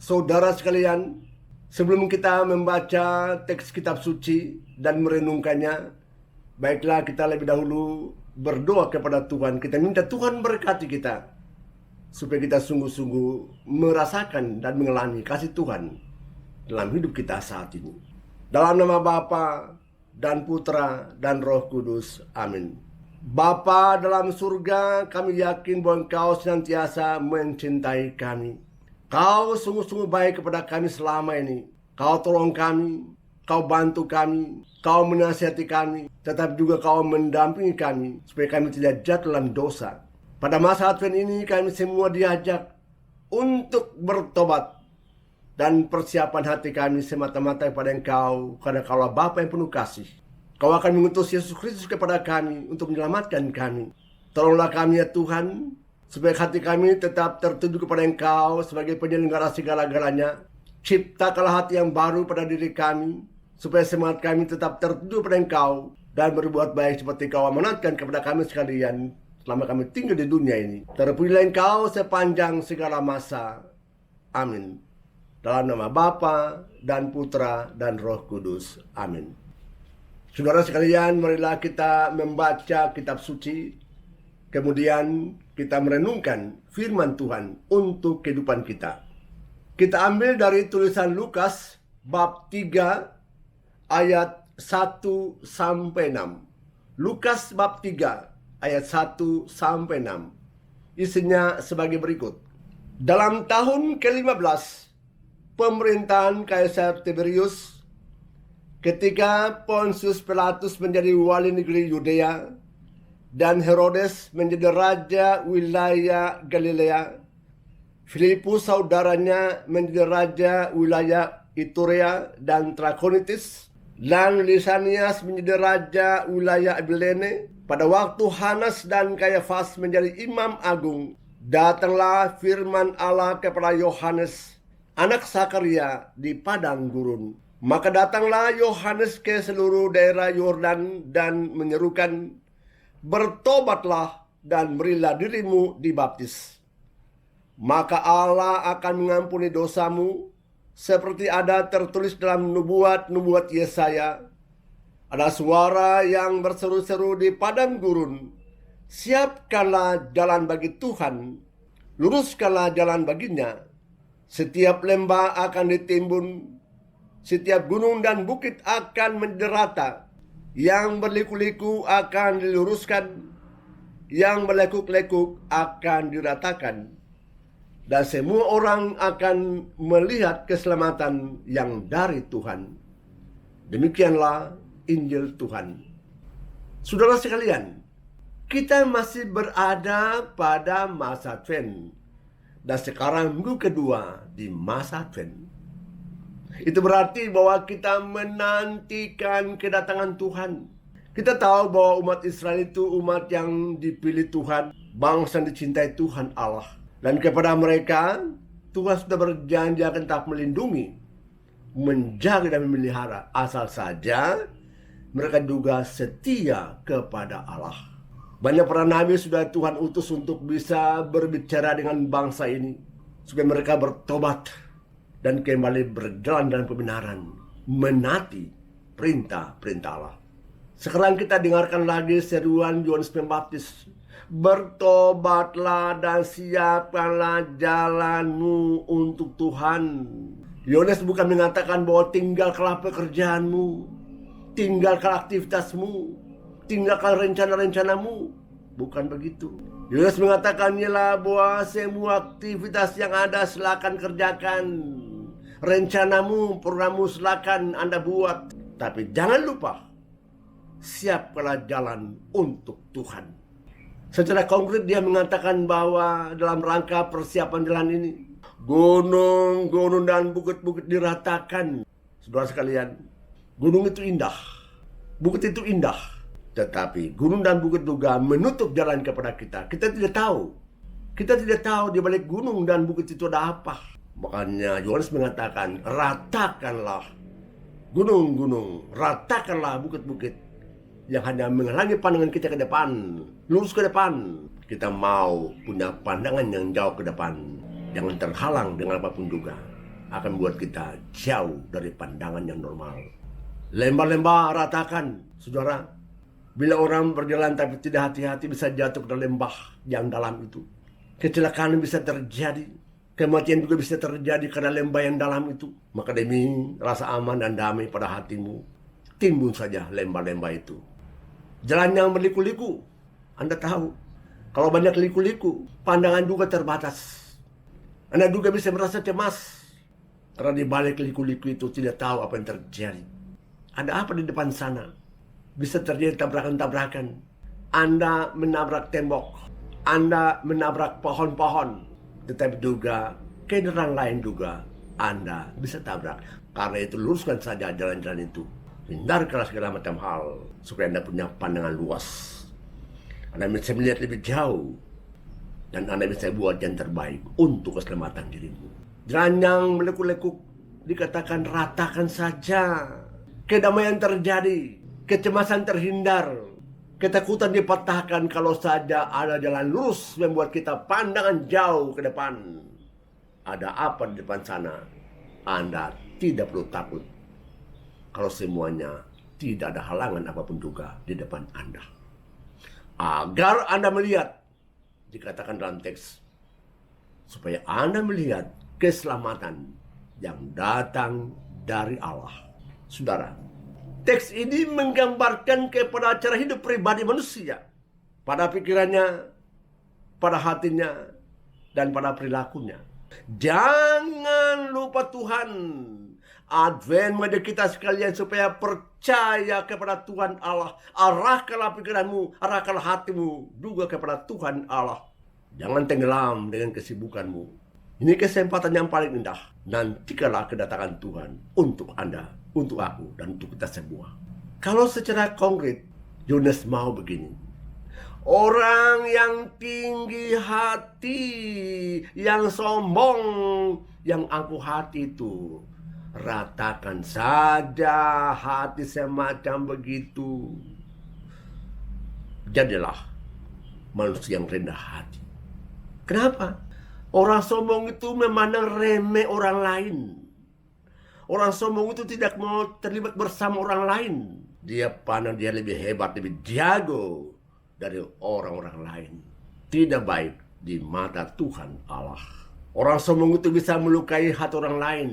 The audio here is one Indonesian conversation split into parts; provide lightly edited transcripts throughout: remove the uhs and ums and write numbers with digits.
Saudara sekalian, sebelum kita membaca teks kitab suci dan merenungkannya, baiklah kita lebih dahulu berdoa kepada Tuhan. Kita minta Tuhan berkati kita, supaya kita sungguh-sungguh merasakan dan mengalami kasih Tuhan dalam hidup kita saat ini. Dalam nama Bapa dan Putra dan Roh Kudus. Amin. Bapa dalam surga, kami yakin bahwa Engkau senantiasa mencintai kami. Kau sungguh-sungguh baik kepada kami selama ini. Kau tolong kami, Kau bantu kami, Kau menasihati kami, tetapi juga Kau mendampingi kami supaya kami tidak jatuh dalam dosa. Pada masa Advent ini kami semua diajak untuk bertobat dan persiapan hati kami semata-mata kepada Engkau, karena Kaulah Bapa yang penuh kasih. Kau akan mengutus Yesus Kristus kepada kami untuk menyelamatkan kami. Tolonglah kami ya Tuhan, supaya hati kami tetap tertuju kepada Engkau sebagai penyelenggara segala-galanya. Ciptakanlah hati yang baru pada diri kami, supaya semangat kami tetap tertuju pada Engkau dan berbuat baik seperti Kau amanatkan kepada kami sekalian selama kami tinggal di dunia ini. Terpujilah Engkau sepanjang segala masa. Amin. Dalam nama Bapa dan Putra dan Roh Kudus. Amin. Saudara sekalian, marilah kita membaca kitab suci. Kemudian kita merenungkan firman Tuhan untuk kehidupan kita. Kita ambil dari tulisan Lukas bab 3 ayat 1 sampai 6. Lukas bab 3 ayat 1 sampai 6. Isinya sebagai berikut. Dalam tahun ke-15 pemerintahan Kaisar Tiberius, ketika Pontius Pilatus menjadi wali negeri Yudea dan Herodes menjadi raja wilayah Galilea, Filipus saudaranya menjadi raja wilayah Iturea dan Trakonitis, dan Lisanias menjadi raja wilayah Abilene. Pada waktu Hanas dan Kayafas menjadi imam agung, datanglah firman Allah kepada Yohanes, anak Sakaria, di padang gurun. Maka datanglah Yohanes ke seluruh daerah Yordan dan menyerukan, bertobatlah dan berilah dirimu dibaptis, maka Allah akan mengampuni dosamu, seperti ada tertulis dalam nubuat Yesaya. Ada suara yang berseru-seru di padang gurun, siapkanlah jalan bagi Tuhan, luruskanlah jalan baginya. Setiap lembah akan ditimbun, setiap gunung dan bukit akan menjadi rata. Yang berliku-liku akan diluruskan, yang berlekuk-lekuk akan diratakan, dan semua orang akan melihat keselamatan yang dari Tuhan. Demikianlah Injil Tuhan. Saudara sekalian, kita masih berada pada masa Advent, dan sekarang minggu kedua di masa Advent. Itu berarti bahwa kita menantikan kedatangan Tuhan. Kita tahu bahwa umat Israel itu umat yang dipilih Tuhan, bangsa yang dicintai Tuhan Allah. Dan kepada mereka, Tuhan sudah berjanji akan tetap melindungi, menjaga dan memelihara, asal saja mereka juga setia kepada Allah. Banyak para nabi sudah Tuhan utus untuk bisa berbicara dengan bangsa ini, supaya mereka bertobat dan kembali berjalan dalam kebenaran, menaati perintah-perintah Allah. Sekarang kita dengarkan lagi seruan Yohanes Pembaptis, bertobatlah dan siapkanlah jalanmu untuk Tuhan. Yohanes bukan mengatakan bahwa tinggalkanlah pekerjaanmu, tinggalkan aktivitasmu, tinggalkan rencana-rencanamu. Bukan begitu. Yohanes mengatakan ialah bahwa semua aktivitas yang ada silakan kerjakan. Rencanamu, programmu silakan Anda buat. Tapi jangan lupa, siapkanlah jalan untuk Tuhan. Secara konkret dia mengatakan bahwa dalam rangka persiapan jalan ini, gunung-gunung dan bukit-bukit diratakan. Saudara sekalian, gunung itu indah, bukit itu indah, tetapi gunung dan bukit juga menutup jalan kepada kita. Kita tidak tahu. Kita tidak tahu di balik gunung dan bukit itu ada apa. Makanya Yohanes mengatakan, ratakanlah gunung-gunung, ratakanlah bukit-bukit yang hanya menghalangi pandangan kita ke depan, lurus ke depan. Kita mau punya pandangan yang jauh ke depan, jangan terhalang dengan apapun juga. akan membuat kita jauh dari pandangan yang normal. Lembah-lembah ratakan, saudara. Bila orang berjalan tapi tidak hati-hati bisa jatuh ke dalam lembah yang dalam itu. Kecelakaan bisa terjadi. Kematian juga bisa terjadi karena lembah yang dalam itu. Maka demi rasa aman dan damai pada hatimu, timbun saja lembah-lembah itu. Jalan yang berliku-liku, Anda tahu. Kalau banyak liku-liku, pandangan juga terbatas. Anda juga bisa merasa cemas. Karena di balik liku-liku itu tidak tahu apa yang terjadi. Ada apa di depan sana? Bisa terjadi tabrakan-tabrakan. Anda menabrak tembok. Anda menabrak pohon-pohon. Tetapi juga kendaraan lain juga Anda bisa tabrak. Karena itu luruskan saja jalan-jalan itu. Hindarkanlah segala macam hal. Supaya Anda punya pandangan luas. Anda bisa melihat lebih jauh. Dan Anda bisa buat yang terbaik untuk keselamatan dirimu. Jalan yang melekuk-lekuk dikatakan ratakan saja. Kedamaian terjadi, kecemasan terhindar, ketakutan dipatahkan kalau saja ada jalan lurus membuat kita pandangan jauh ke depan. Ada apa di depan sana? Anda tidak perlu takut. Kalau semuanya tidak ada halangan apapun juga di depan Anda. Agar Anda melihat, dikatakan dalam teks, supaya Anda melihat keselamatan yang datang dari Allah. Saudara, teks ini menggambarkan kepada cara hidup pribadi manusia, pada pikirannya, pada hatinya, dan pada perilakunya. Jangan lupa Tuhan. Advent mengajak kita sekalian supaya percaya kepada Tuhan Allah. Arahkanlah pikiranmu, arahkanlah hatimu juga kepada Tuhan Allah. Jangan tenggelam dengan kesibukanmu. Ini kesempatan yang paling indah. Nantikanlah kedatangan Tuhan untuk Anda, untuk aku, dan untuk kita semua. Kalau secara konkret, Yohanes mau begini. Orang yang tinggi hati, yang sombong, yang angkuh hati itu, ratakan saja hati semacam begitu. Jadilah manusia yang rendah hati. Kenapa? Orang sombong itu memandang remeh orang lain. Orang sombong itu tidak mau terlibat bersama orang lain. Dia pandang dia lebih hebat, lebih jago dari orang-orang lain. Tidak baik di mata Tuhan Allah. Orang sombong itu bisa melukai hati orang lain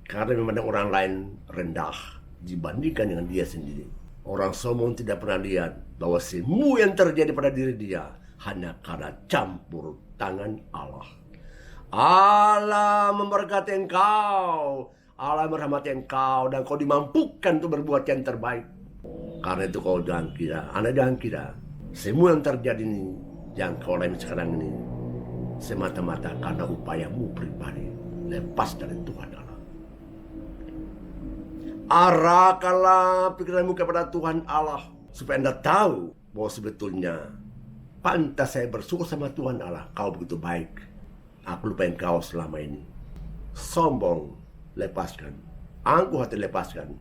karena memandang orang lain rendah dibandingkan dengan dia sendiri. Orang sombong tidak pernah lihat bahwa semua yang terjadi pada diri dia hanya karena campur tangan Allah. Allah memberkati engkau, Allah merahmati engkau, dan kau dimampukan untuk berbuat yang terbaik. Karena itu kau jangan kira, Anda jangan kira semua yang terjadi ini, yang kau alami sekarang ini, semata-mata karena upayamu pribadi. Lepas dari Tuhan Allah. Arahkanlah pikiranmu kepada Tuhan Allah, supaya Anda tahu bahwa sebetulnya pantas saya bersyukur sama Tuhan Allah. Kau begitu baik. Aku lupain kau selama ini. Sombong, lepaskan. Angkuh hati, lepaskan.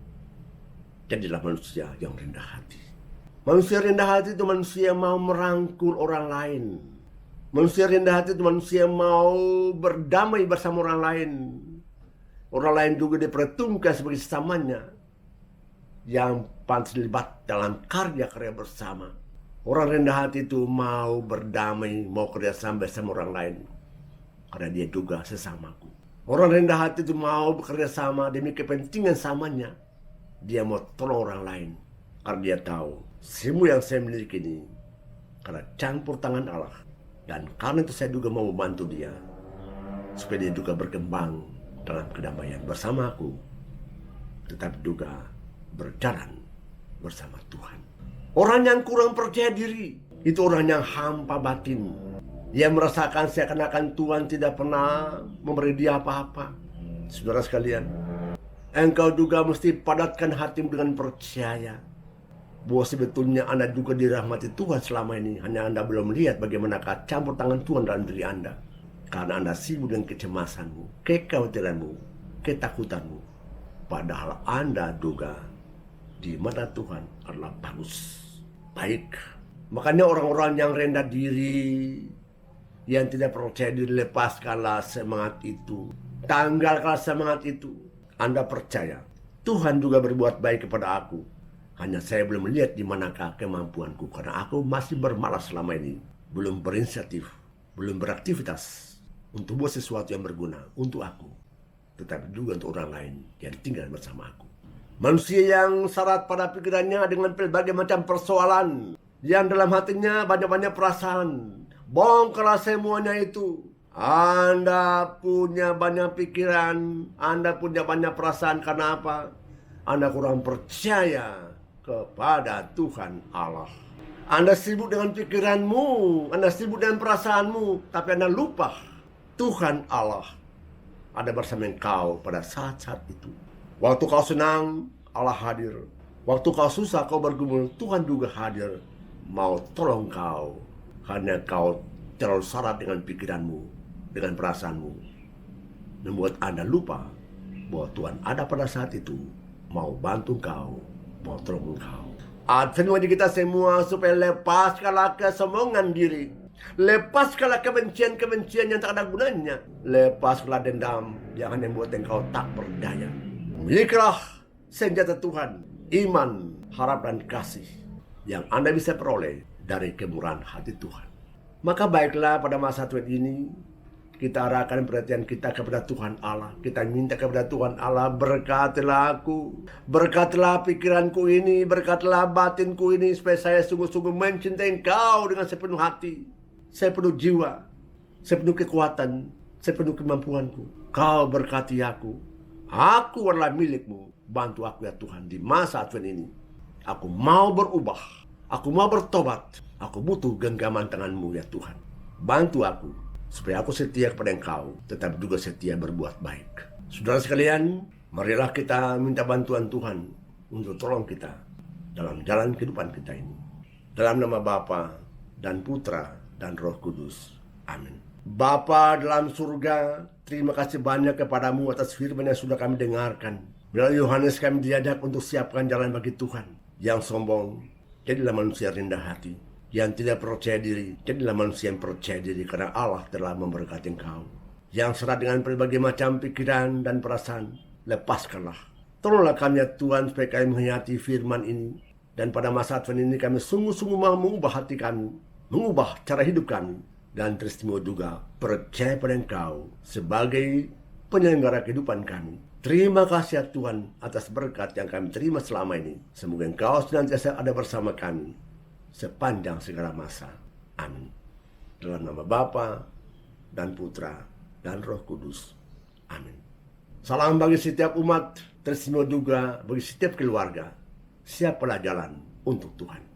Jadilah manusia yang rendah hati. Manusia rendah hati itu manusia yang mau merangkul orang lain. Manusia rendah hati itu manusia yang mau berdamai bersama orang lain. Orang lain juga diperhitungkan sebagai sesamanya yang pantas terlibat dalam karya-karya bersama. Orang rendah hati itu mau berdamai, mau kerjasama bersama orang lain. Karena dia juga sesamaku. Orang rendah hati itu mau bekerja sama demi kepentingan samanya. Dia mau tolong orang lain. Karena dia tahu semua yang saya miliki ini karena campur tangan Allah. Dan karena itu saya juga mau membantu dia. Supaya dia juga berkembang dalam kedamaian bersama aku. Tetapi juga berjalan bersama Tuhan. Orang yang kurang percaya diri itu orang yang hampa batin. Dia merasakan seakan-akan Tuhan tidak pernah memberi dia apa-apa. Saudara sekalian, engkau juga mesti padatkan hatimu dengan percaya bahwa sebetulnya Anda juga dirahmati Tuhan selama ini. Hanya Anda belum melihat bagaimanakah campur tangan Tuhan dalam diri Anda. Karena Anda sibuk dengan kecemasanmu, kekhawatiranmu, ketakutanmu. Padahal Anda juga di mata Tuhan adalah bagus, baik. Makanya orang-orang yang rendah diri, yang tidak percaya diri, lepaskanlah semangat itu. Tanggalkan semangat itu. Anda percaya Tuhan juga berbuat baik kepada aku. Hanya saya belum melihat di manakah kemampuanku, karena aku masih bermalas selama ini. Belum berinisiatif, belum beraktivitas untuk buat sesuatu yang berguna untuk aku, tetapi juga untuk orang lain yang tinggal bersama aku. Manusia yang syarat pada pikirannya dengan berbagai macam persoalan, yang dalam hatinya banyak-banyak perasaan. Bongkarlah semuanya itu. Anda punya banyak pikiran, Anda punya banyak perasaan, karena apa? Anda kurang percaya kepada Tuhan Allah. Anda sibuk dengan pikiranmu, Anda sibuk dengan perasaanmu, tapi Anda lupa Tuhan Allah ada bersama engkau pada saat-saat itu. Waktu kau senang, Allah hadir. Waktu kau susah, kau bergumul, Tuhan juga hadir. Mau tolong kau, hanya kau terlalu syarat dengan pikiranmu, dengan perasaanmu, membuat Anda lupa bahwa Tuhan ada pada saat itu, mau bantu kau, mau tolong kau. Advent wajib kita semua supaya lepaskanlah kesombongan diri. Lepaskanlah kebencian-kebencian yang tak ada gunanya. Lepaskanlah dendam yang hanya membuat engkau tak berdaya. Milikilah senjata Tuhan, iman, harap dan kasih yang Anda bisa peroleh dari kemurahan hati Tuhan. Maka baiklah pada masa Advent ini, kita arahkan perhatian kita kepada Tuhan Allah. Kita minta kepada Tuhan Allah, berkatilah aku, berkatilah pikiranku ini, berkatilah batinku ini, supaya saya sungguh-sungguh mencintai Engkau dengan sepenuh hati, sepenuh jiwa, sepenuh kekuatan, sepenuh kemampuanku. Kau berkati aku adalah milikmu. Bantu aku ya Tuhan di masa Advent ini. Aku mau berubah, aku mau bertobat, aku butuh genggaman tangan-Mu ya Tuhan. Bantu aku supaya aku setia kepada Engkau, tetapi juga setia berbuat baik. Saudara sekalian, marilah kita minta bantuan Tuhan untuk tolong kita dalam jalan kehidupan kita ini. Dalam nama Bapa dan Putra dan Roh Kudus. Amin. Bapa dalam surga, terima kasih banyak kepadamu atas firman yang sudah kami dengarkan. Melalui Yohanes kami diajak untuk siapkan jalan bagi Tuhan. Yang sombong, jadilah manusia rendah hati. Yang tidak percaya diri, jadilah manusia yang percaya diri, karena Allah telah memberkati engkau. Yang serat dengan berbagai macam pikiran dan perasaan, lepaskanlah. Tolonglah kami ya Tuhan, supaya kami menghayati firman ini. Dan pada masa Advent ini kami sungguh-sungguh mau mengubah hati kami, mengubah cara hidup kami, dan teristimewa juga percaya pada Engkau sebagai penyelenggara kehidupan kami. Terima kasih ya Tuhan atas berkat yang kami terima selama ini. Semoga Engkau senantiasa ada bersama kami sepanjang segala masa. Amin. Dalam nama Bapa dan Putra dan Roh Kudus. Amin. Salam bagi setiap umat, teristimewa juga bagi setiap keluarga. Siaplah jalan untuk Tuhan.